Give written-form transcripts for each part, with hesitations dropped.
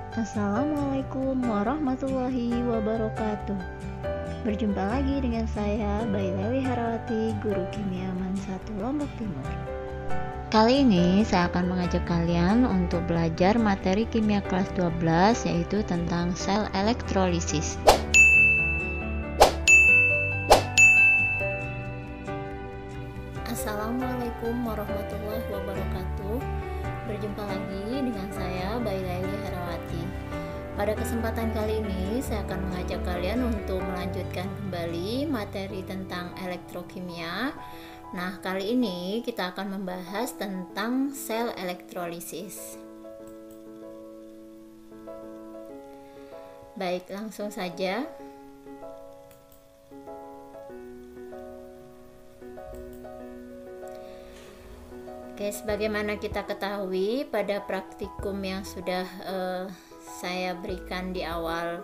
Assalamualaikum warahmatullahi wabarakatuh. Berjumpa lagi dengan saya, Bayi Lewi Herawati, Guru Kimia MAN 1 Lombok Timur. Kali ini saya akan mengajak kalian untuk belajar materi kimia kelas 12, yaitu tentang sel elektrolisis. Assalamualaikum warahmatullahi wabarakatuh. Berjumpa lagi dengan saya, Bayi Lewi Herawati. Pada kesempatan kali ini saya akan mengajak kalian untuk melanjutkan kembali materi tentang elektrokimia. Nah, kali ini kita akan membahas tentang sel elektrolisis. Baik, langsung saja. Oke, sebagaimana kita ketahui pada praktikum yang sudah saya berikan di awal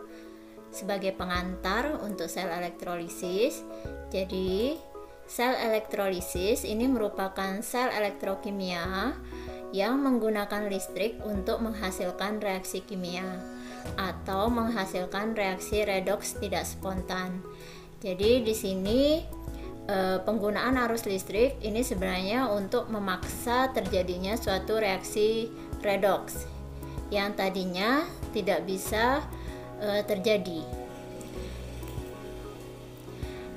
sebagai pengantar untuk sel elektrolisis. Jadi, sel elektrolisis ini merupakan sel elektrokimia yang menggunakan listrik untuk menghasilkan reaksi kimia atau menghasilkan reaksi redoks tidak spontan. Jadi di sini penggunaan arus listrik ini sebenarnya untuk memaksa terjadinya suatu reaksi redoks yang tadinya tidak bisa terjadi.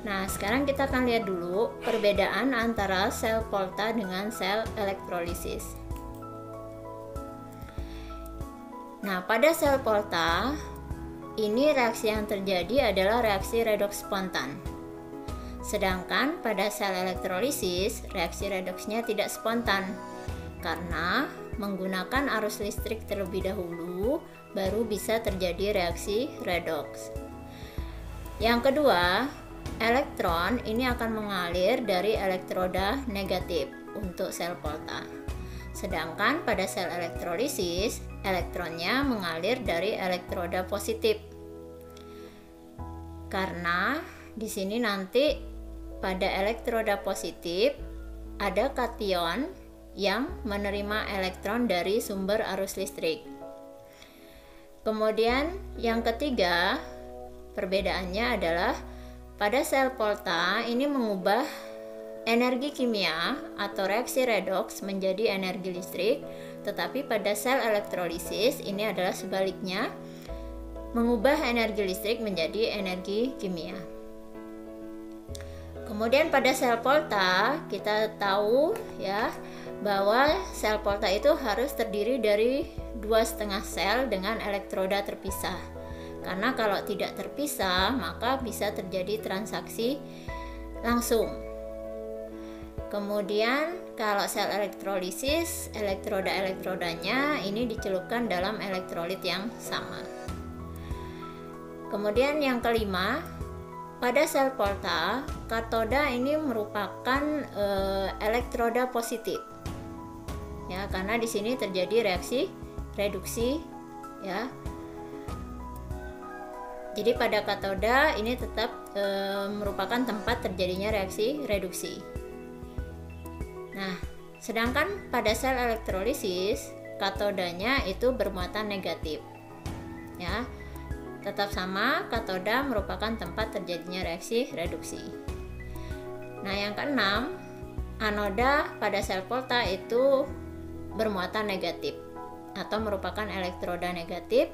Nah, sekarang kita akan lihat dulu perbedaan antara sel Volta dengan sel elektrolisis. Nah, pada sel Volta ini reaksi yang terjadi adalah reaksi redoks spontan. Sedangkan pada sel elektrolisis, reaksi redoksnya tidak spontan karena menggunakan arus listrik terlebih dahulu baru bisa terjadi reaksi redoks. Yang kedua, elektron ini akan mengalir dari elektroda negatif untuk sel Volta. Sedangkan pada sel elektrolisis, elektronnya mengalir dari elektroda positif. Karena di sini nanti pada elektroda positif ada kation yang menerima elektron dari sumber arus listrik. Kemudian yang ketiga, perbedaannya adalah pada sel Volta ini mengubah energi kimia atau reaksi redoks menjadi energi listrik, tetapi pada sel elektrolisis ini adalah sebaliknya, mengubah energi listrik menjadi energi kimia. Kemudian pada sel Volta kita tahu ya bahwa sel Volta itu harus terdiri dari 2,5 sel dengan elektroda terpisah. Karena kalau tidak terpisah maka bisa terjadi transaksi langsung. Kemudian kalau sel elektrolisis, elektroda-elektrodanya ini dicelupkan dalam elektrolit yang sama. Kemudian yang kelima, pada sel Volta, katoda ini merupakan elektroda positif. Ya, karena di sini terjadi reaksi reduksi ya. Jadi pada katoda ini tetap merupakan tempat terjadinya reaksi reduksi. Nah, sedangkan pada sel elektrolisis, katodanya itu bermuatan negatif. Ya. Tetap sama, katoda merupakan tempat terjadinya reaksi reduksi. Nah, yang keenam, anoda pada sel Volta itu bermuatan negatif atau merupakan elektroda negatif,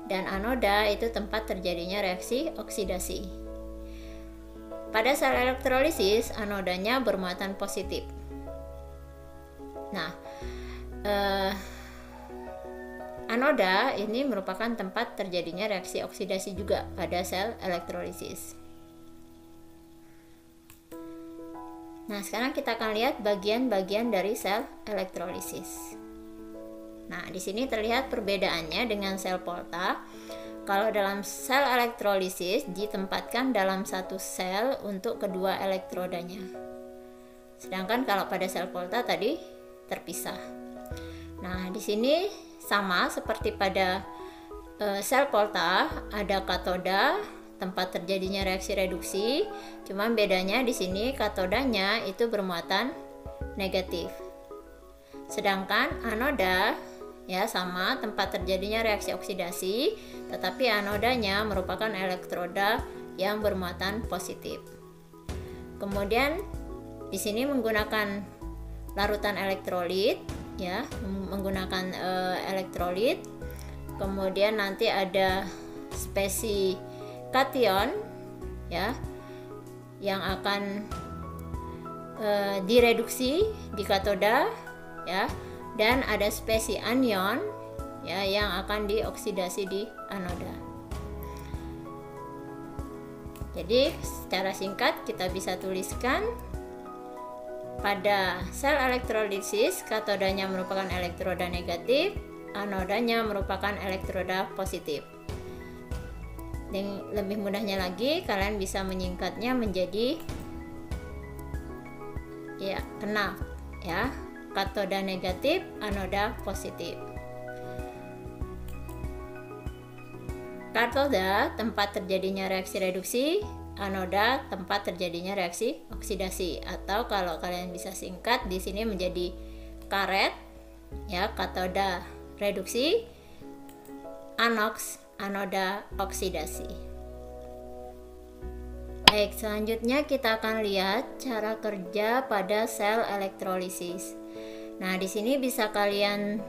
dan anoda itu tempat terjadinya reaksi oksidasi. Pada sel elektrolisis, anodanya bermuatan positif. Nah, anoda ini merupakan tempat terjadinya reaksi oksidasi juga pada sel elektrolisis. Nah, sekarang kita akan lihat bagian-bagian dari sel elektrolisis. Nah, di sini terlihat perbedaannya dengan sel Volta. Kalau dalam sel elektrolisis ditempatkan dalam satu sel untuk kedua elektrodanya. Sedangkan kalau pada sel Volta tadi terpisah. Nah, di sini sama seperti pada sel Volta, ada katoda, tempat terjadinya reaksi reduksi. Cuman bedanya di sini katodanya itu bermuatan negatif. Sedangkan anoda ya, sama tempat terjadinya reaksi oksidasi, tetapi anodanya merupakan elektroda yang bermuatan positif. Kemudian di sini menggunakan larutan elektrolit, ya, menggunakan elektrolit. Kemudian nanti ada spesies kation, ya, yang akan direduksi di katoda, ya, dan ada spesies anion, ya, yang akan dioksidasi di anoda. Jadi secara singkat kita bisa tuliskan pada sel elektrolisis katodanya merupakan elektroda negatif, anodanya merupakan elektroda positif. Dan lebih mudahnya lagi kalian bisa menyingkatnya menjadi KNAP, ya, katoda negatif, anoda positif. Katoda tempat terjadinya reaksi reduksi, anoda tempat terjadinya reaksi oksidasi, atau kalau kalian bisa singkat di sini menjadi karet, ya, katoda reduksi, anoks, anoda oksidasi. Baik, selanjutnya kita akan lihat cara kerja pada sel elektrolisis. Nah, di sini bisa kalian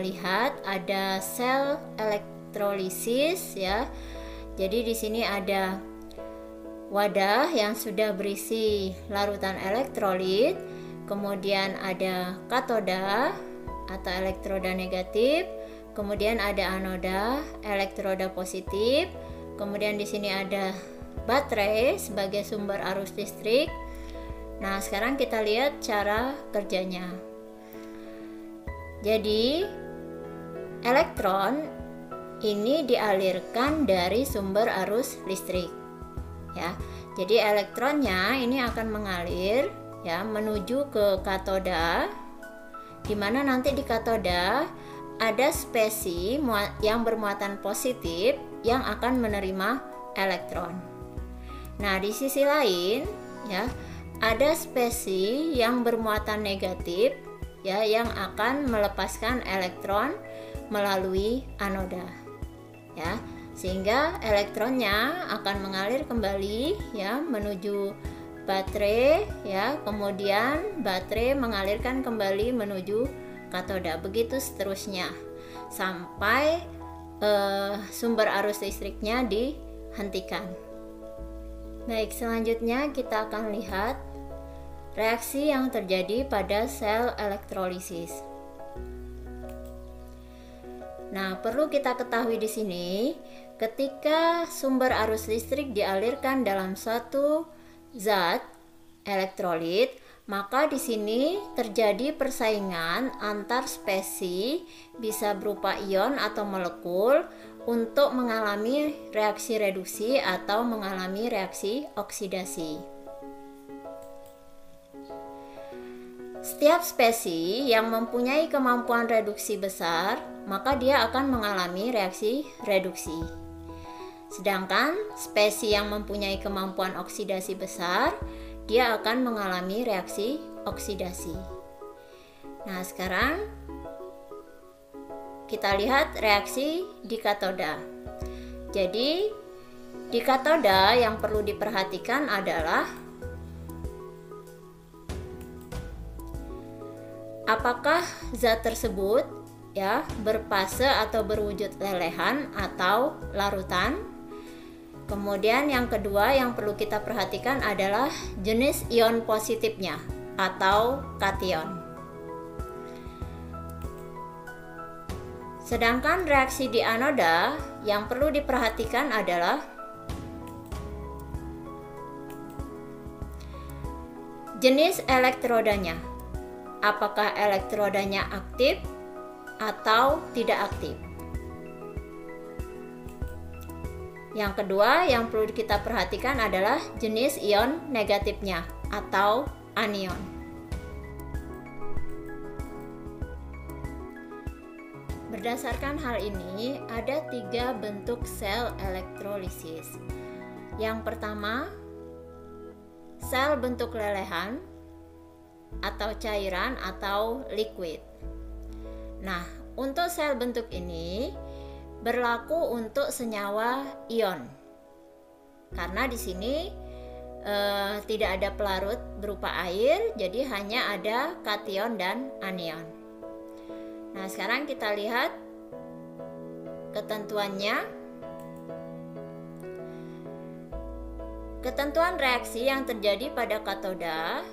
lihat ada sel elektrolisis, ya. Jadi di sini ada wadah yang sudah berisi larutan elektrolit, kemudian ada katoda atau elektroda negatif, kemudian ada anoda, elektroda positif, kemudian di sini ada baterai sebagai sumber arus listrik. Nah, sekarang kita lihat cara kerjanya. Jadi, elektron ini dialirkan dari sumber arus listrik, ya. Jadi elektronnya ini akan mengalir, ya, menuju ke katoda, di mana nanti di katoda ada spesies yang bermuatan positif yang akan menerima elektron. Nah, di sisi lain, ya, ada spesies yang bermuatan negatif, ya, yang akan melepaskan elektron melalui anoda, ya, sehingga elektronnya akan mengalir kembali, ya, menuju baterai, ya, kemudian baterai mengalirkan kembali menuju katoda, begitu seterusnya sampai sumber arus listriknya dihentikan. Baik, selanjutnya kita akan lihat reaksi yang terjadi pada sel elektrolisis. Nah, perlu kita ketahui di sini, ketika sumber arus listrik dialirkan dalam suatu zat elektrolit, maka di sini terjadi persaingan antar spesies, bisa berupa ion atau molekul, untuk mengalami reaksi reduksi atau mengalami reaksi oksidasi. Setiap spesies yang mempunyai kemampuan reduksi besar, maka dia akan mengalami reaksi reduksi. Sedangkan spesies yang mempunyai kemampuan oksidasi besar, dia akan mengalami reaksi oksidasi. Nah, sekarang kita lihat reaksi di katoda. Jadi, di katoda yang perlu diperhatikan adalah apakah zat tersebut, ya, berfase atau berwujud lelehan atau larutan. Kemudian yang kedua yang perlu kita perhatikan adalah jenis ion positifnya atau kation. Sedangkan reaksi di anoda yang perlu diperhatikan adalah jenis elektrodanya. Apakah elektrodanya aktif atau tidak aktif? Yang kedua yang perlu kita perhatikan adalah jenis ion negatifnya atau anion. Berdasarkan hal ini, ada 3 bentuk sel elektrolisis. Yang pertama, sel bentuk lelehan atau cairan atau liquid. Nah, untuk sel bentuk ini berlaku untuk senyawa ion. Karena di sini tidak ada pelarut berupa air, jadi hanya ada kation dan anion. Nah, sekarang kita lihat ketentuannya. Ketentuan reaksi yang terjadi pada katoda,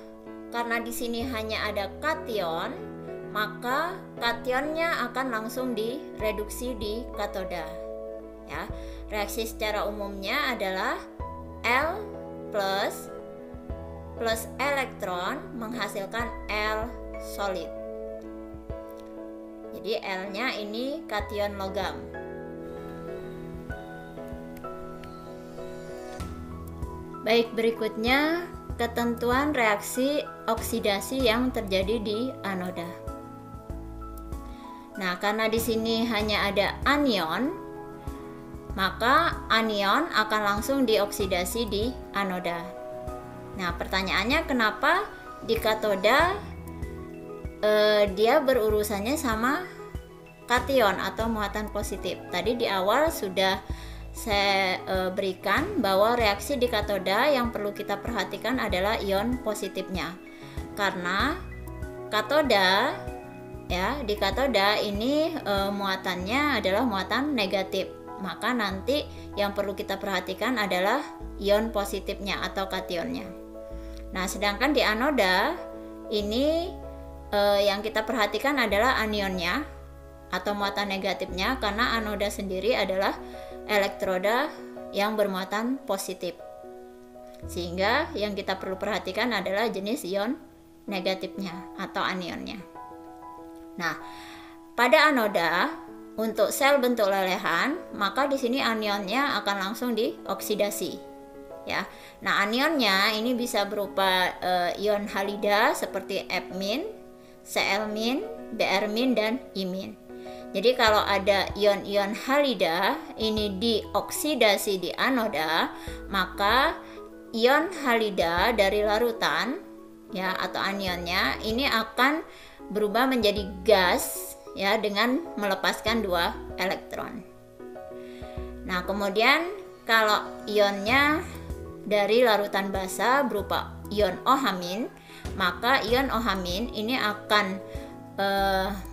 karena di sini hanya ada kation, maka kationnya akan langsung direduksi di katoda. Ya, reaksi secara umumnya adalah L plus elektron menghasilkan L solid. Jadi L-nya ini kation logam. Baik, berikutnya ketentuan reaksi oksidasi yang terjadi di anoda. Nah, karena di sini hanya ada anion, maka anion akan langsung dioksidasi di anoda. Nah, pertanyaannya kenapa di katoda dia berurusannya sama kation atau muatan positif? Tadi di awal sudah saya berikan bahwa reaksi di katoda yang perlu kita perhatikan adalah ion positifnya. Karena katoda, ya, di katoda ini muatannya adalah muatan negatif. Maka nanti yang perlu kita perhatikan adalah ion positifnya atau kationnya. Nah, sedangkan di anoda ini yang kita perhatikan adalah anionnya atau muatan negatifnya, karena anoda sendiri adalah elektroda yang bermuatan positif. Sehingga yang kita perlu perhatikan adalah jenis ion negatifnya atau anionnya. Nah, pada anoda untuk sel bentuk lelehan, maka di sini anionnya akan langsung dioksidasi. Ya. Nah, anionnya ini bisa berupa ion halida seperti F-, Cl-, Br- dan I-. Jadi kalau ada ion-ion halida ini dioksidasi di anoda, maka ion halida dari larutan, ya, atau anionnya ini akan berubah menjadi gas, ya, dengan melepaskan 2 elektron. Nah, kemudian kalau ionnya dari larutan basa berupa ion OH-, maka ion OH- ini akan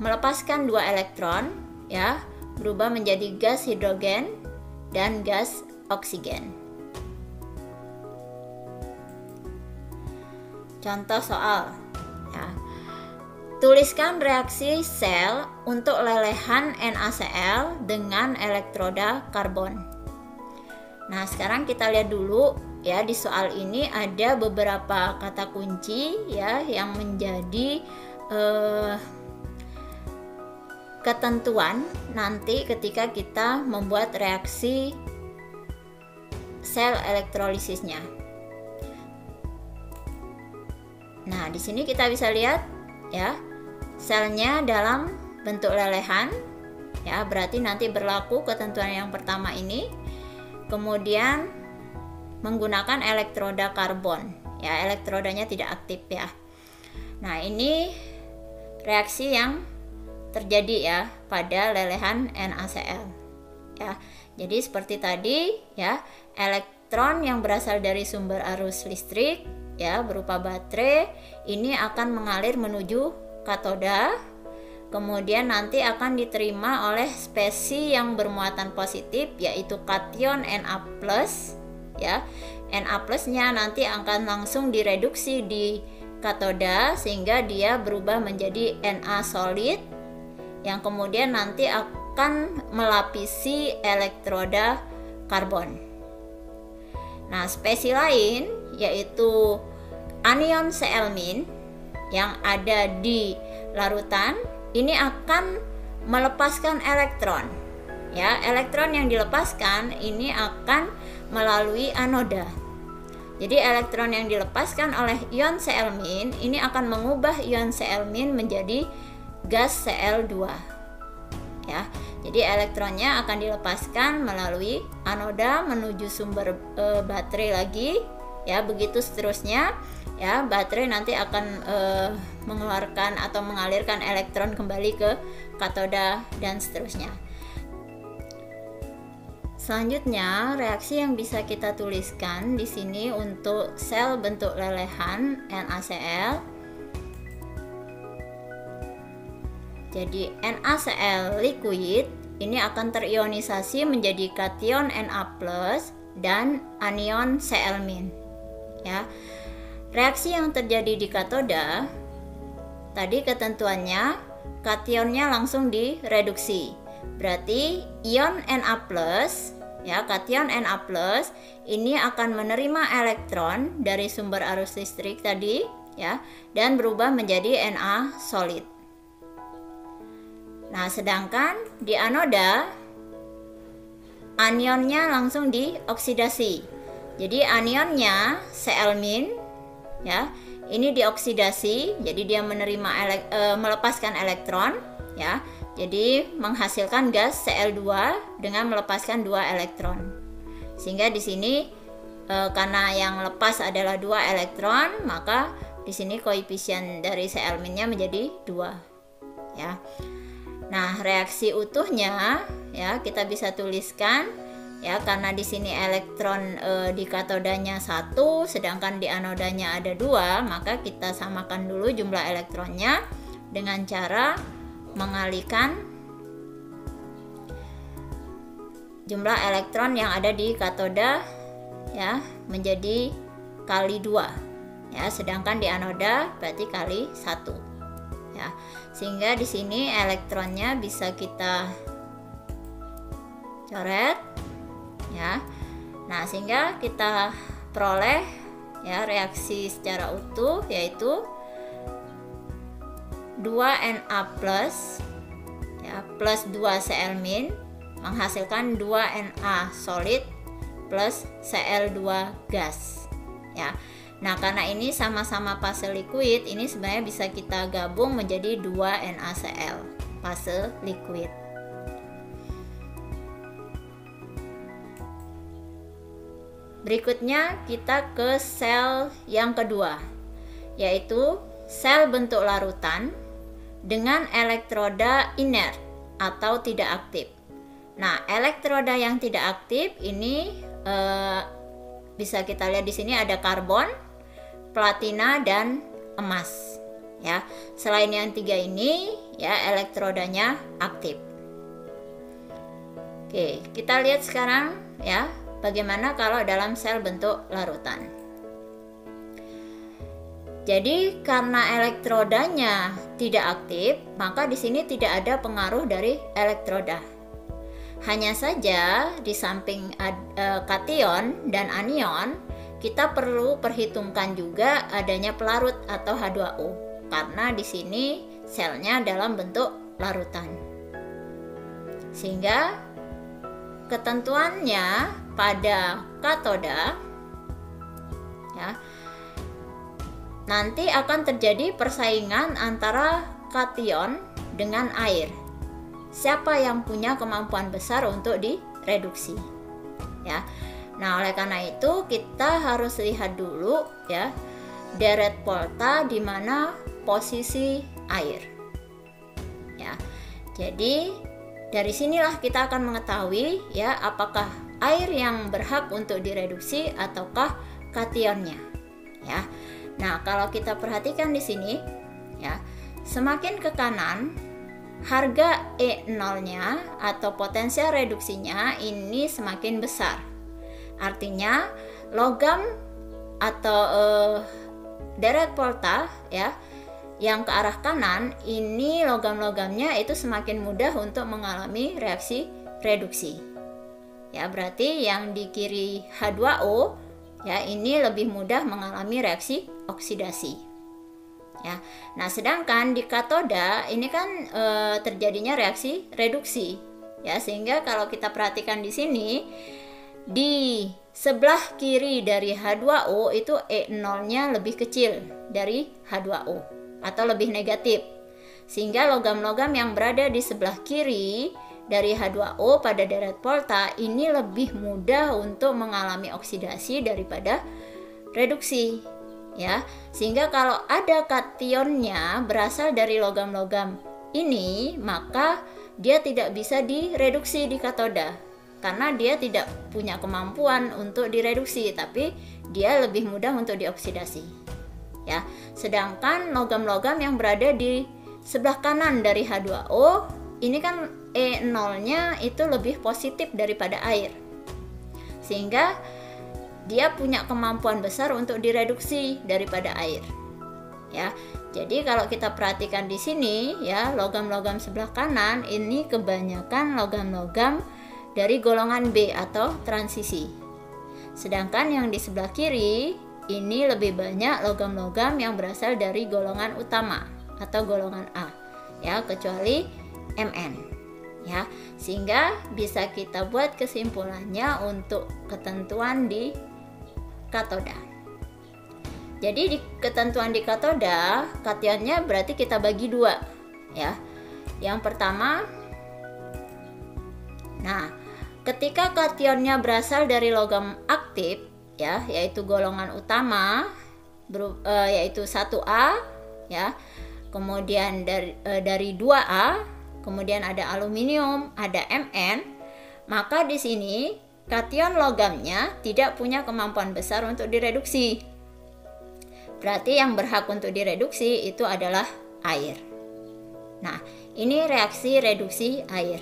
melepaskan 2 elektron, ya, berubah menjadi gas hidrogen dan gas oksigen. Contoh soal, ya. Tuliskan reaksi sel untuk lelehan NaCl dengan elektroda karbon. Nah, sekarang kita lihat dulu, ya, di soal ini ada beberapa kata kunci, ya, yang menjadi ketentuan nanti ketika kita membuat reaksi sel elektrolisisnya. Nah, di sini kita bisa lihat, ya, selnya dalam bentuk lelehan, ya, berarti nanti berlaku ketentuan yang pertama ini. Kemudian menggunakan elektroda karbon, ya, elektrodanya tidak aktif, ya. Nah, ini reaksi yang terjadi, ya, pada lelehan NaCl, ya. Jadi seperti tadi, ya, elektron yang berasal dari sumber arus listrik, ya, berupa baterai ini akan mengalir menuju katoda, kemudian nanti akan diterima oleh spesi yang bermuatan positif, yaitu kation Na+, ya. Na+-nya nanti akan langsung direduksi di katoda sehingga dia berubah menjadi Na solid, yang kemudian nanti akan melapisi elektroda karbon. Nah, spesi lain yaitu anion Cl- yang ada di larutan ini akan melepaskan elektron, ya. Elektron yang dilepaskan ini akan melalui anoda. Jadi elektron yang dilepaskan oleh ion Cl- ini akan mengubah ion Cl- menjadi gas Cl2, ya. Jadi elektronnya akan dilepaskan melalui anoda menuju sumber baterai lagi, ya, begitu seterusnya, ya, baterai nanti akan mengeluarkan atau mengalirkan elektron kembali ke katoda dan seterusnya. Selanjutnya, reaksi yang bisa kita tuliskan di sini untuk sel bentuk lelehan NaCl. Jadi NaCl liquid ini akan terionisasi menjadi kation Na+ dan anion Cl-. Ya. Reaksi yang terjadi di katoda tadi ketentuannya kationnya langsung direduksi. Berarti ion Na+, ya, kation Na+ ini akan menerima elektron dari sumber arus listrik tadi, ya, dan berubah menjadi Na solid. Nah, sedangkan di anoda anionnya langsung dioksidasi. Jadi anionnya Cl-, ya, ini dioksidasi, jadi dia menerima melepaskan elektron, ya. Jadi menghasilkan gas Cl2 dengan melepaskan 2 elektron. Sehingga di sini karena yang lepas adalah 2 elektron, maka di sini koefisien dari Cl-nya menjadi 2, ya. Nah, reaksi utuhnya, ya, kita bisa tuliskan, ya, karena di sini elektron di katodanya 1, sedangkan di anodanya ada 2, maka kita samakan dulu jumlah elektronnya dengan cara mengalihkan jumlah elektron yang ada di katoda, ya, menjadi kali 2, ya, sedangkan di anoda berarti kali 1, ya. Sehingga di sini elektronnya bisa kita coret, ya. Nah, sehingga kita peroleh, ya, reaksi secara utuh yaitu 2Na+, ya, plus 2 Cl- menghasilkan 2 Na solid plus Cl2 gas, ya. Nah, karena ini sama-sama fase liquid, ini sebenarnya bisa kita gabung menjadi 2 NaCl fase liquid. Berikutnya kita ke sel yang kedua, yaitu sel bentuk larutan dengan elektroda inert atau tidak aktif. Nah, elektroda yang tidak aktif ini bisa kita lihat di sini ada karbon, platina, dan emas, ya. Selain yang 3 ini, ya, elektrodanya aktif. Oke, kita lihat sekarang, ya, bagaimana kalau dalam sel bentuk larutan. Jadi karena elektrodanya tidak aktif, maka di sini tidak ada pengaruh dari elektroda. Hanya saja di samping kation dan anion, kita perlu perhitungkan juga adanya pelarut atau H2O, karena di sini selnya dalam bentuk larutan. Sehingga ketentuannya pada katoda, ya, nanti akan terjadi persaingan antara kation dengan air. Siapa yang punya kemampuan besar untuk direduksi, ya. Nah, oleh karena itu kita harus lihat dulu, ya, deret Volta di mana posisi air, ya. Jadi dari sinilah kita akan mengetahui, ya, apakah air yang berhak untuk direduksi ataukah kationnya, ya. Nah, kalau kita perhatikan di sini, ya, semakin ke kanan, harga E0-nya atau potensial reduksinya ini semakin besar. Artinya logam atau deret Volta, ya, yang ke arah kanan ini logam-logamnya itu semakin mudah untuk mengalami reaksi reduksi. Ya, berarti yang di kiri H2O, ya, ini lebih mudah mengalami reaksi oksidasi, ya. Nah, sedangkan di katoda ini kan terjadinya reaksi reduksi, ya, sehingga kalau kita perhatikan di sini di sebelah kiri dari H2O itu E0-nya lebih kecil dari H2O atau lebih negatif, sehingga logam-logam yang berada di sebelah kiri dari H2O pada deret Volta ini lebih mudah untuk mengalami oksidasi daripada reduksi, ya. Sehingga kalau ada kationnya berasal dari logam-logam ini, maka dia tidak bisa direduksi di katoda karena dia tidak punya kemampuan untuk direduksi, tapi dia lebih mudah untuk dioksidasi, ya. Sedangkan logam-logam yang berada di sebelah kanan dari H2O ini kan E0-nya itu lebih positif daripada air, sehingga dia punya kemampuan besar untuk direduksi daripada air, ya. Jadi kalau kita perhatikan di sini, ya, logam-logam sebelah kanan ini kebanyakan logam-logam dari golongan B atau transisi. Sedangkan yang di sebelah kiri ini lebih banyak logam-logam yang berasal dari golongan utama atau golongan A, ya, kecuali Mn, ya. Sehingga bisa kita buat kesimpulannya untuk ketentuan di katoda. Jadi di ketentuan di katoda, kationnya berarti kita bagi dua, ya. Yang pertama, nah, ketika kationnya berasal dari logam aktif, ya, yaitu golongan utama, yaitu 1A, ya. Kemudian dari 2A, kemudian ada aluminium, ada Mn, maka di sini kation logamnya tidak punya kemampuan besar untuk direduksi. Berarti yang berhak untuk direduksi itu adalah air. Nah, ini reaksi reduksi air.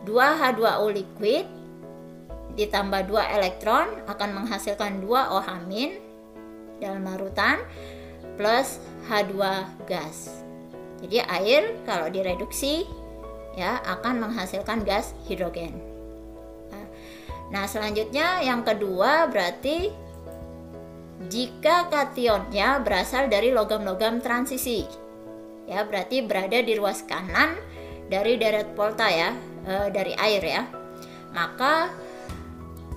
2H2O liquid ditambah 2 elektron akan menghasilkan 2 OH- dalam larutan plus H2 gas. Jadi air kalau direduksi, ya, akan menghasilkan gas hidrogen. Nah, selanjutnya yang kedua berarti jika kationnya berasal dari logam-logam transisi, ya, berarti berada di ruas kanan dari deret Volta, ya, dari air, ya. Maka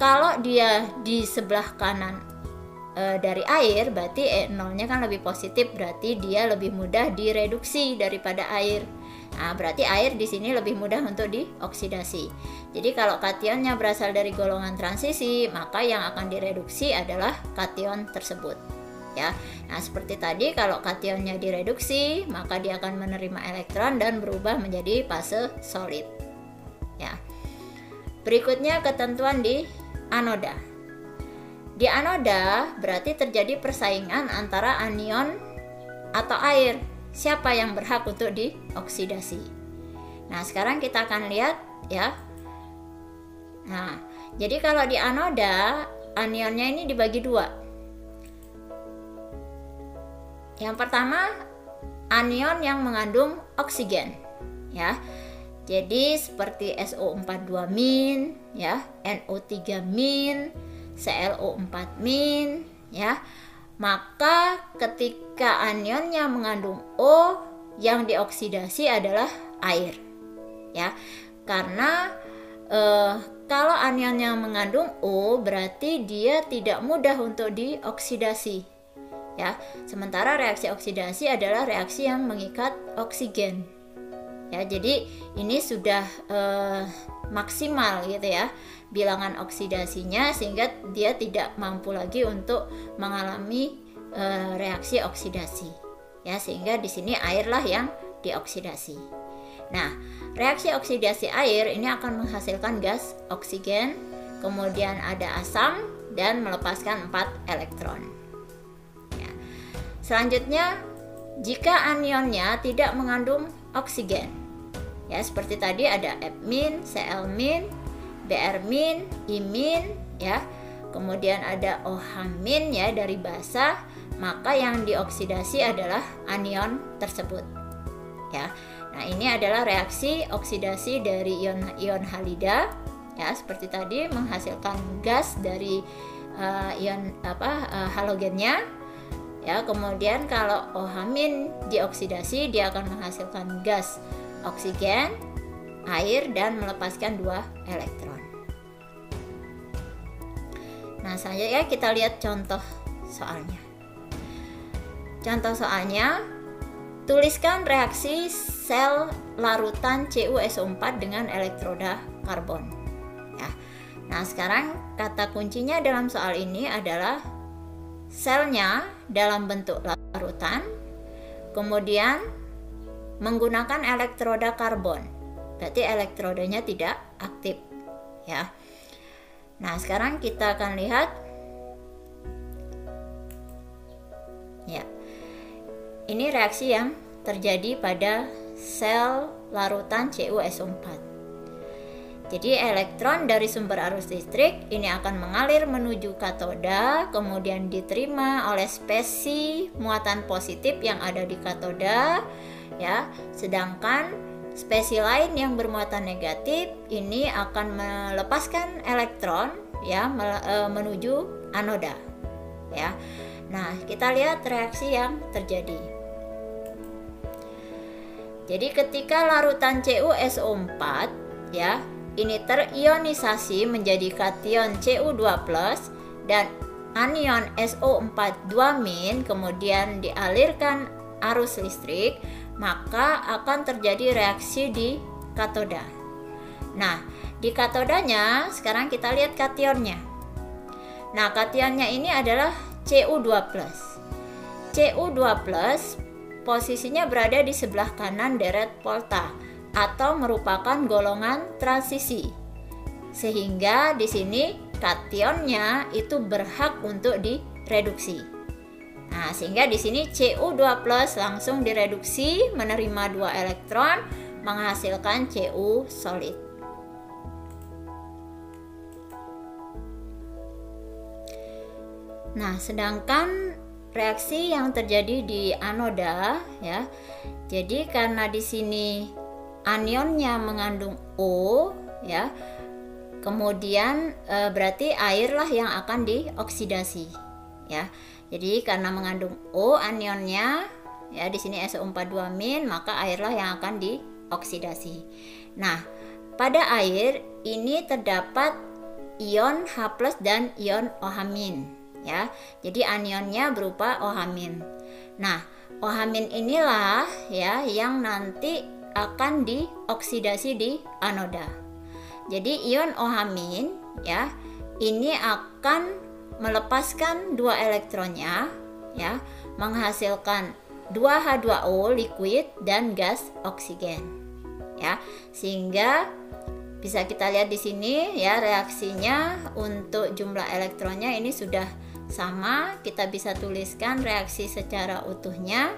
kalau dia di sebelah kanan dari air, berarti E0-nya kan lebih positif, berarti dia lebih mudah direduksi daripada air. Nah, berarti air di sini lebih mudah untuk dioksidasi. Jadi kalau kationnya berasal dari golongan transisi, maka yang akan direduksi adalah kation tersebut, ya. Nah, seperti tadi kalau kationnya direduksi, maka dia akan menerima elektron dan berubah menjadi fase solid, ya. Berikutnya ketentuan di anoda. Di anoda berarti terjadi persaingan antara anion atau air. Siapa yang berhak untuk dioksidasi? Nah, sekarang kita akan lihat, ya. Nah, jadi kalau di anoda, anionnya ini dibagi dua. Yang pertama, anion yang mengandung oksigen, ya. Jadi seperti SO42-, ya, NO3-, ClO4-, ya. Maka ketika anionnya mengandung O, yang dioksidasi adalah air, ya. Karena kalau anionnya mengandung O, berarti dia tidak mudah untuk dioksidasi, ya. Sementara reaksi oksidasi adalah reaksi yang mengikat oksigen, ya. Jadi ini sudah maksimal, gitu, ya, bilangan oksidasinya, sehingga dia tidak mampu lagi untuk mengalami reaksi oksidasi, ya. Sehingga di sini airlah yang dioksidasi. Nah, reaksi oksidasi air ini akan menghasilkan gas oksigen, kemudian ada asam dan melepaskan 4 elektron, ya. Selanjutnya, jika anionnya tidak mengandung oksigen, ya, seperti tadi ada F-, Cl-, Br-, I-, ya. Kemudian ada OH- ya, dari basa, maka yang dioksidasi adalah anion tersebut, ya. Nah, ini adalah reaksi oksidasi dari ion halida, ya, seperti tadi menghasilkan gas dari ion halogennya, ya. Kemudian kalau OH- dioksidasi, dia akan menghasilkan gas oksigen, air, dan melepaskan 2 elektron. Nah, selanjutnya kita lihat contoh soalnya. Contoh soalnya, tuliskan reaksi sel larutan CuSO4 dengan elektroda karbon, ya. Nah, sekarang kata kuncinya dalam soal ini adalah selnya dalam bentuk larutan, kemudian menggunakan elektroda karbon. Berarti elektrodanya tidak aktif, ya. Nah, sekarang kita akan lihat, ya. Ini reaksi yang terjadi pada sel larutan CuSO4. Jadi elektron dari sumber arus listrik ini akan mengalir menuju katoda, kemudian diterima oleh spesi muatan positif yang ada di katoda, ya. Sedangkan spesi lain yang bermuatan negatif ini akan melepaskan elektron, ya, menuju anoda, ya. Nah, kita lihat reaksi yang terjadi. Jadi ketika larutan CuSO4, ya, ini terionisasi menjadi kation Cu2+ dan anion SO4 2-, kemudian dialirkan arus listrik, maka akan terjadi reaksi di katoda. Nah, di katodanya sekarang kita lihat kationnya. Nah, kationnya ini adalah Cu2+. Cu2+ posisinya berada di sebelah kanan deret volta atau merupakan golongan transisi. Sehingga di sini kationnya itu berhak untuk direduksi. Nah, sehingga di sini Cu2+ langsung direduksi menerima 2 elektron menghasilkan Cu solid. Nah, sedangkan reaksi yang terjadi di anoda, ya. Jadi karena di sini anionnya mengandung O, ya. Kemudian berarti airlah yang akan dioksidasi, ya. Jadi karena mengandung O anionnya, ya, di sini SO4 2-, maka airlah yang akan dioksidasi. Nah, pada air ini terdapat ion H+ dan ion OH-, ya. Jadi anionnya berupa OH-. Nah, OH- inilah, ya, yang nanti akan dioksidasi di anoda. Jadi ion OH-, ya, ini akan melepaskan 2 elektronnya, ya, menghasilkan 2H2O liquid dan gas oksigen, ya. Sehingga bisa kita lihat di sini, ya, reaksinya untuk jumlah elektronnya ini sudah sama. Kita bisa tuliskan reaksi secara utuhnya,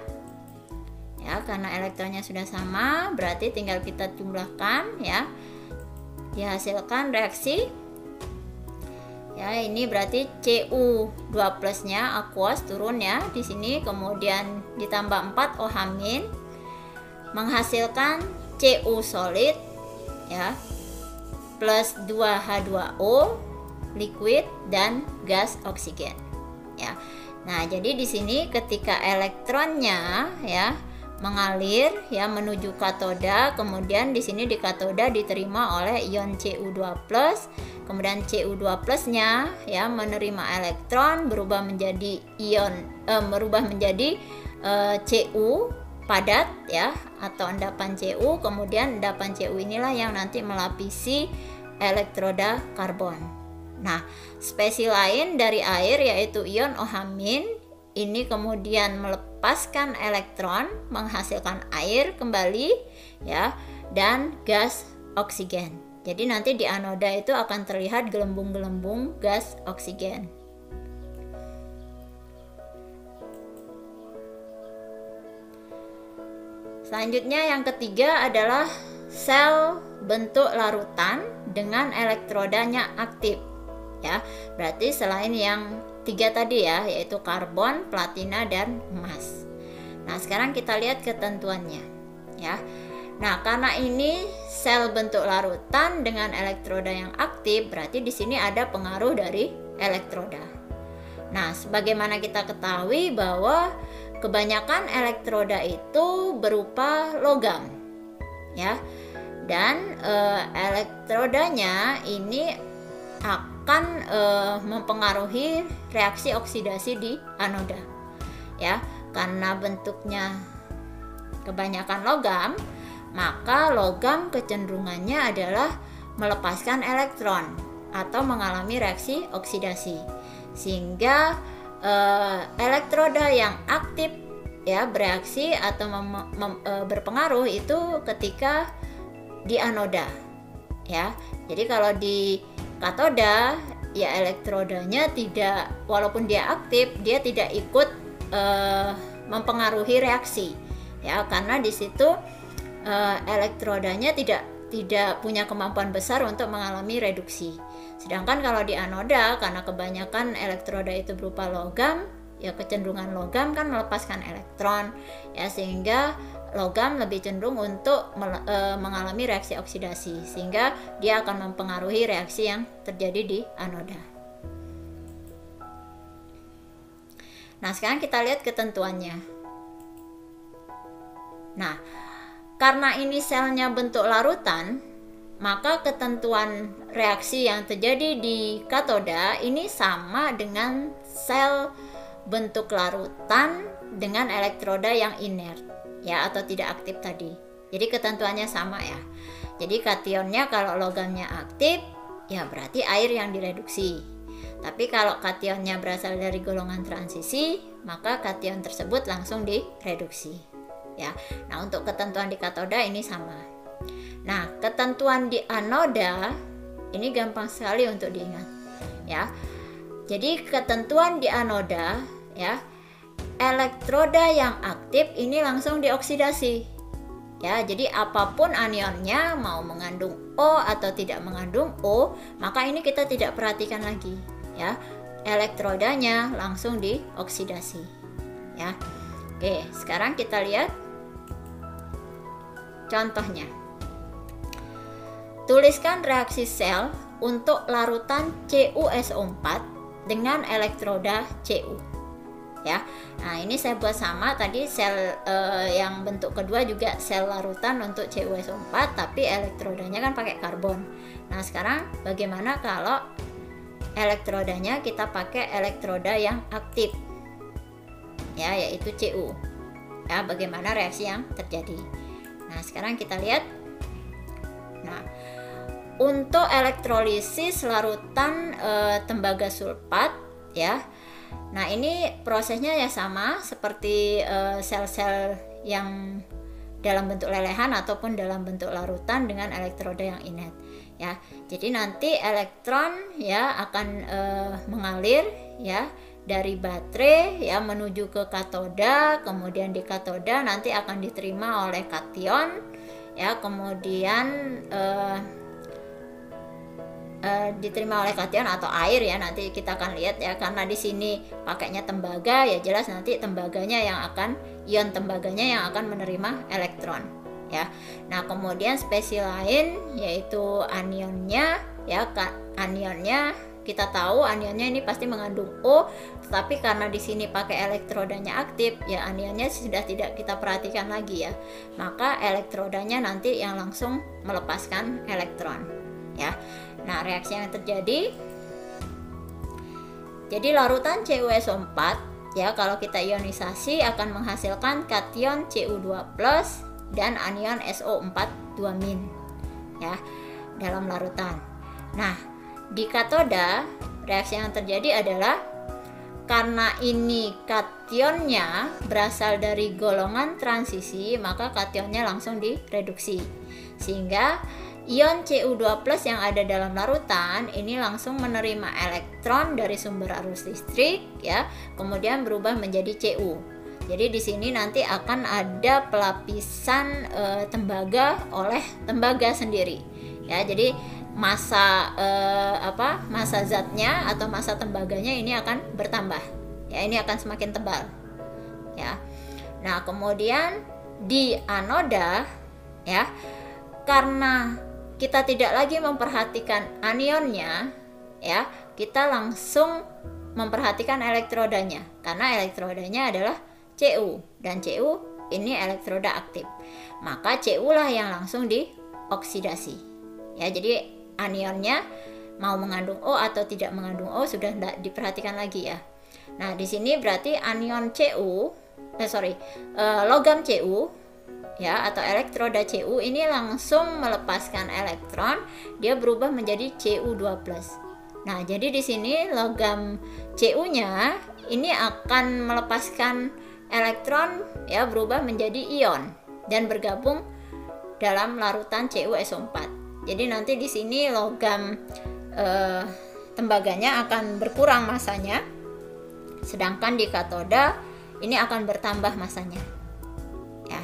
ya, karena elektronnya sudah sama, berarti tinggal kita jumlahkan, ya. Dihasilkan reaksi, ya, ini berarti Cu2+-nya aqueous turun, ya, di sini, kemudian ditambah 4 OH- menghasilkan Cu solid, ya, plus 2H2O liquid dan gas oksigen, ya. Nah, jadi di sini ketika elektronnya, ya, mengalir, ya, menuju katoda, kemudian di sini di katoda diterima oleh ion Cu2+, kemudian Cu2+-nya, ya, menerima elektron berubah menjadi Cu padat, ya, atau endapan Cu, kemudian endapan Cu inilah yang nanti melapisi elektroda karbon. Nah, spesi lain dari air yaitu ion OH- ini kemudian melepaskan elektron menghasilkan air kembali, ya, dan gas oksigen. Jadi nanti di anoda itu akan terlihat gelembung-gelembung gas oksigen. Selanjutnya yang ketiga adalah sel bentuk larutan dengan elektrodanya aktif, ya. Berarti selain yang 3 tadi, ya, yaitu karbon, platina, dan emas. Nah, sekarang kita lihat ketentuannya, ya. Nah, karena ini sel bentuk larutan dengan elektroda yang aktif, berarti di sini ada pengaruh dari elektroda. Nah, sebagaimana kita ketahui bahwa kebanyakan elektroda itu berupa logam, ya. Dan elektrodanya ini akan mempengaruhi reaksi oksidasi di anoda, ya. Karena bentuknya kebanyakan logam, maka logam kecenderungannya adalah melepaskan elektron atau mengalami reaksi oksidasi, sehingga elektroda yang aktif ya bereaksi atau berpengaruh itu ketika di anoda ya. Jadi kalau di katoda ya elektrodanya tidak, walaupun dia aktif, dia tidak ikut mempengaruhi reaksi ya, karena di situ elektrodanya tidak punya kemampuan besar untuk mengalami reduksi. Sedangkan kalau di anoda, karena kebanyakan elektroda itu berupa logam, ya kecenderungan logam kan melepaskan elektron, ya sehingga logam lebih cenderung untuk mengalami reaksi oksidasi, sehingga dia akan mempengaruhi reaksi yang terjadi di anoda. Nah, sekarang kita lihat ketentuannya. Nah, karena ini selnya bentuk larutan, maka ketentuan reaksi yang terjadi di katoda ini sama dengan sel bentuk larutan dengan elektroda yang inert ya, atau tidak aktif tadi. Jadi ketentuannya sama ya. Jadi kationnya kalau logamnya aktif ya berarti air yang direduksi. Tapi kalau kationnya berasal dari golongan transisi, maka kation tersebut langsung direduksi. Ya. Nah, untuk ketentuan di katoda ini sama. Nah, ketentuan di anoda ini gampang sekali untuk diingat. Ya. Jadi ketentuan di anoda ya, elektroda yang aktif ini langsung dioksidasi. Ya, jadi apapun anionnya, mau mengandung O atau tidak mengandung O, maka ini kita tidak perhatikan lagi, ya. Elektrodanya langsung dioksidasi, ya. Oke, sekarang kita lihat contohnya. Tuliskan reaksi sel untuk larutan CuSO4 dengan elektroda Cu. Ya. Nah, ini saya buat sama tadi sel yang bentuk kedua juga sel larutan untuk CuSO4, tapi elektrodanya kan pakai karbon. Nah, sekarang bagaimana kalau elektrodanya kita pakai elektroda yang aktif? Ya, yaitu Cu. Ya, bagaimana reaksi yang terjadi? Nah, sekarang kita lihat. Nah, untuk elektrolisis larutan tembaga sulfat ya. Nah, ini prosesnya ya sama seperti sel-sel yang dalam bentuk lelehan ataupun dalam bentuk larutan dengan elektroda yang inert ya. Jadi nanti elektron ya akan mengalir ya dari baterai ya menuju ke katoda, kemudian di katoda nanti akan diterima oleh kation ya, kemudian diterima oleh kation atau air ya, nanti kita akan lihat ya, karena di sini pakainya tembaga ya jelas nanti tembaganya yang akan, ion tembaganya yang akan menerima elektron ya. Nah, kemudian spesies lain yaitu anionnya ya, anionnya kita tahu anionnya ini pasti mengandung O, tetapi karena di sini pakai elektrodanya aktif ya, anionnya sudah tidak kita perhatikan lagi ya, maka elektrodanya nanti yang langsung melepaskan elektron ya. Nah, reaksi yang terjadi, jadi larutan CuSO4 ya kalau kita ionisasi akan menghasilkan kation Cu2+ dan anion SO4 2- ya dalam larutan. Nah, di katoda reaksi yang terjadi adalah karena ini kationnya berasal dari golongan transisi, maka kationnya langsung direduksi sehingga ion Cu2+ yang ada dalam larutan ini langsung menerima elektron dari sumber arus listrik ya, kemudian berubah menjadi Cu. Jadi di sini nanti akan ada pelapisan tembaga oleh tembaga sendiri ya. Jadi massa massa zatnya atau massa tembaganya ini akan bertambah ya, ini akan semakin tebal ya. Nah, kemudian di anoda ya, karena kita tidak lagi memperhatikan anionnya ya, kita langsung memperhatikan elektrodanya karena elektrodanya adalah Cu dan Cu ini elektroda aktif, maka Cu lah yang langsung dioksidasi ya. Jadi anionnya mau mengandung O atau tidak mengandung O sudah tidak diperhatikan lagi ya. Nah, di sini berarti anion logam Cu ya atau elektroda Cu ini langsung melepaskan elektron, dia berubah menjadi Cu2+. Nah, jadi di sini logam Cu-nya ini akan melepaskan elektron ya, berubah menjadi ion dan bergabung dalam larutan CuSO4. Jadi nanti di sini logam tembaganya akan berkurang masanya, sedangkan di katoda ini akan bertambah masanya. Ya.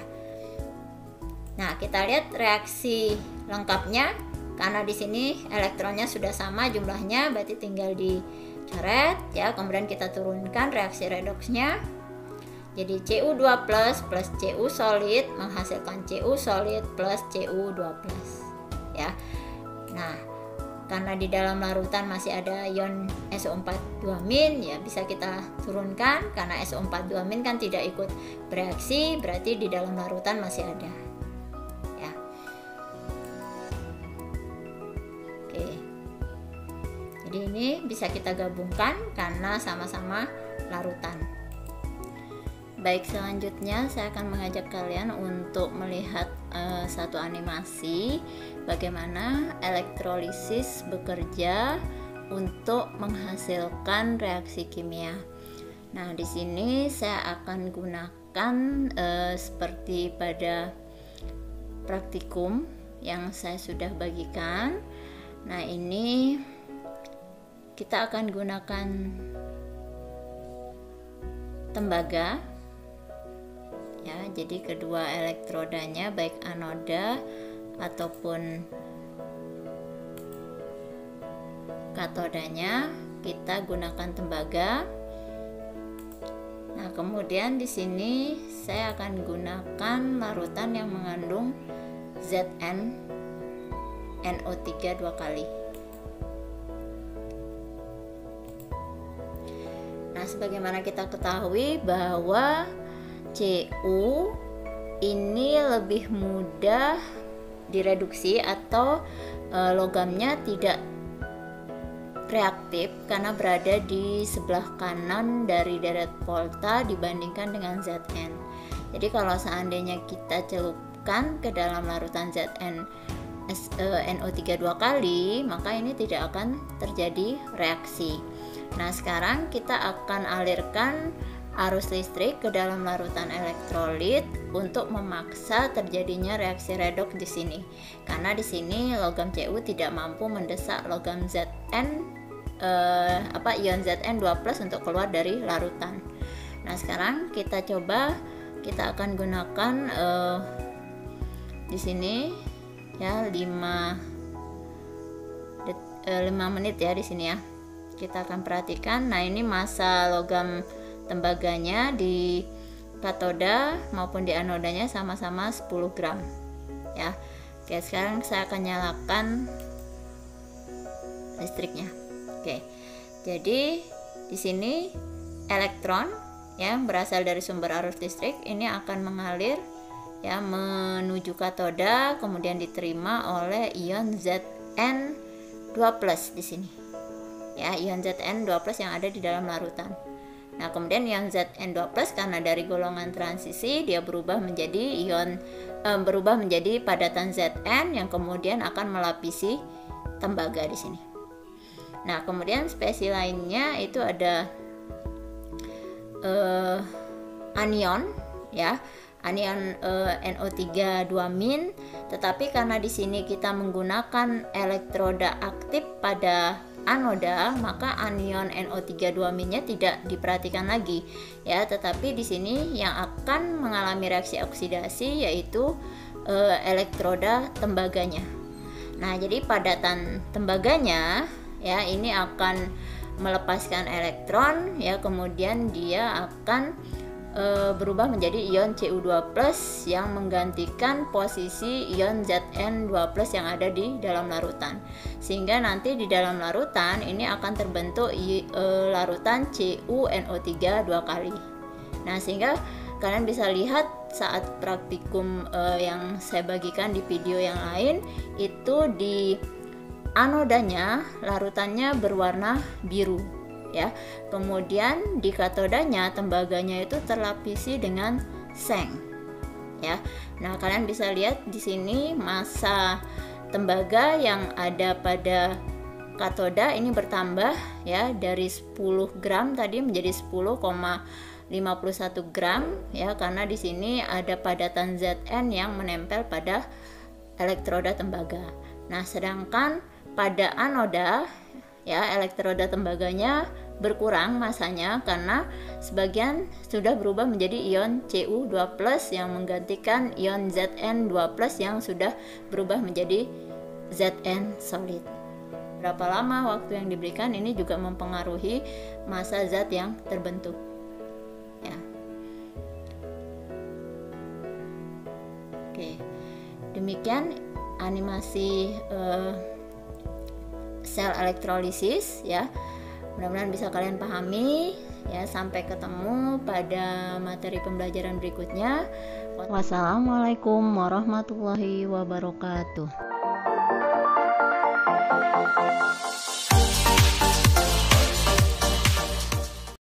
Nah, kita lihat reaksi lengkapnya. Karena di sini elektronnya sudah sama jumlahnya, berarti tinggal dicoret ya. Kemudian kita turunkan reaksi redoksnya. Jadi Cu2+ plus Cu solid menghasilkan Cu solid plus Cu2+. Ya. Nah, karena di dalam larutan masih ada ion SO4 2- ya bisa kita turunkan, karena SO4 2- kan tidak ikut bereaksi, berarti di dalam larutan masih ada. Ya. Oke. Jadi ini bisa kita gabungkan karena sama-sama larutan. Baik, selanjutnya saya akan mengajak kalian untuk melihat satu animasi bagaimana elektrolisis bekerja untuk menghasilkan reaksi kimia. Nah, di sini saya akan gunakan seperti pada praktikum yang saya sudah bagikan. Nah, ini kita akan gunakan tembaga. Ya, jadi kedua elektrodanya baik anoda ataupun katodanya kita gunakan tembaga. Nah, kemudian di sini saya akan gunakan larutan yang mengandung Zn NO3 2 kali. Nah, sebagaimana kita ketahui bahwa Cu ini lebih mudah direduksi atau logamnya tidak reaktif karena berada di sebelah kanan dari deret volta dibandingkan dengan Zn. Jadi kalau seandainya kita celupkan ke dalam larutan Zn NO3 2 kali, maka ini tidak akan terjadi reaksi. Nah, sekarang kita akan alirkan arus listrik ke dalam larutan elektrolit untuk memaksa terjadinya reaksi redoks di sini. Karena di sini logam Cu tidak mampu mendesak logam Zn ion Zn 2+ untuk keluar dari larutan. Nah, sekarang kita coba, kita akan gunakan di sini ya 5 menit ya di sini ya. Kita akan perhatikan. Nah, ini massa logam tembaganya di katoda maupun di anodanya sama-sama 10 gram ya. Oke, sekarang saya akan nyalakan listriknya. Oke, jadi di sini elektron yang berasal dari sumber arus listrik ini akan mengalir ya menuju katoda, kemudian diterima oleh ion Zn2+ di sini ya, ion Zn2+ yang ada di dalam larutan. Nah, kemudian ion Zn2+ karena dari golongan transisi dia berubah menjadi padatan Zn yang kemudian akan melapisi tembaga di sini. Nah, kemudian spesies lainnya itu ada anion ya. Anion NO3 2-, tetapi karena di sini kita menggunakan elektroda aktif pada anoda, maka anion NO3 2-nya tidak diperhatikan lagi ya, tetapi di sini yang akan mengalami reaksi oksidasi yaitu elektroda tembaganya. Nah, jadi padatan tembaganya ya ini akan melepaskan elektron ya, kemudian dia akan berubah menjadi ion Cu2+ yang menggantikan posisi ion Zn2+ yang ada di dalam larutan, sehingga nanti di dalam larutan ini akan terbentuk larutan CuNO3 2 kali. Nah, sehingga kalian bisa lihat saat praktikum yang saya bagikan di video yang lain, itu di anodanya larutannya berwarna biru ya. Kemudian di katodanya tembaganya itu terlapisi dengan seng ya. Nah, kalian bisa lihat di sini massa tembaga yang ada pada katoda ini bertambah ya, dari 10 gram tadi menjadi 10,51 gram ya, karena di sini ada padatan Zn yang menempel pada elektroda tembaga. Nah, sedangkan pada anoda ya, elektroda tembaganya berkurang masanya karena sebagian sudah berubah menjadi ion Cu2+ yang menggantikan ion Zn2+ yang sudah berubah menjadi Zn solid. Berapa lama waktu yang diberikan ini juga mempengaruhi massa zat yang terbentuk ya. Oke, demikian animasi sel elektrolisis ya. Mudah-mudahan bisa kalian pahami ya. Sampai ketemu pada materi pembelajaran berikutnya. Wassalamualaikum warahmatullahi wabarakatuh.